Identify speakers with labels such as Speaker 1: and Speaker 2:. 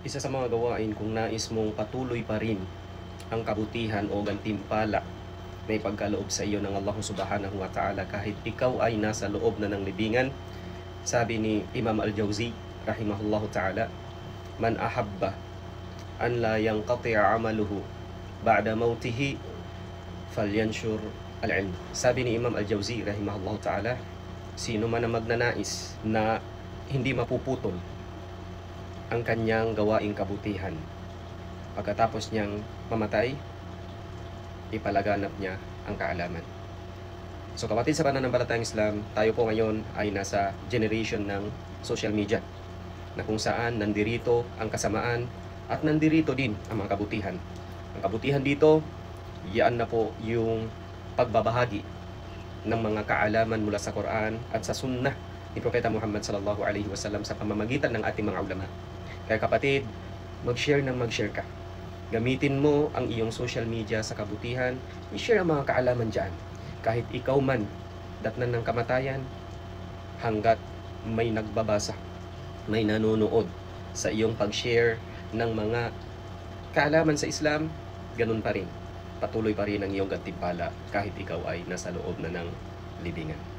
Speaker 1: Isa sa mga gawain kung nais mong patuloy pa rin ang kabutihan o gantimpala na ipagkaloob sa iyo ng Allah Subhanahu wa Ta'ala kahit ikaw ay nasa loob na ng libingan. Sabi ni Imam Al-Jawzi rahimahullahu ta'ala, man ahabba an la yanqati'a amaluhu ba'da mautihi falyanshur al-ilm. Sabi ni Imam Al-Jawzi rahimahullahu ta'ala, sino man ang magnanais na hindi mapuputol ang kanyang gawaing kabutihan pagkatapos niyang mamatay, ipalaganap niya ang kaalaman. So kapatid sa pananampalatayang Islam, tayo po ngayon ay nasa generation ng social media na kung saan nandirito ang kasamaan at nandirito din ang mga kabutihan. Ang kabutihan dito, yan na po yung pagbabahagi ng mga kaalaman mula sa Quran at sa sunnah ni Propeta Muhammad sallallahu alaihi wasallam sa pamamagitan ng ating mga ulama. Kaya kapatid, mag-share ng mag-share ka. Gamitin mo ang iyong social media sa kabutihan, i-share ang mga kaalaman dyan. Kahit ikaw man, datnan ng kamatayan, hanggat may nagbabasa, may nanonood sa iyong pag-share ng mga kaalaman sa Islam, ganun pa rin. Patuloy pa rin ang iyong gantimpala kahit ikaw ay nasa loob na ng libingan.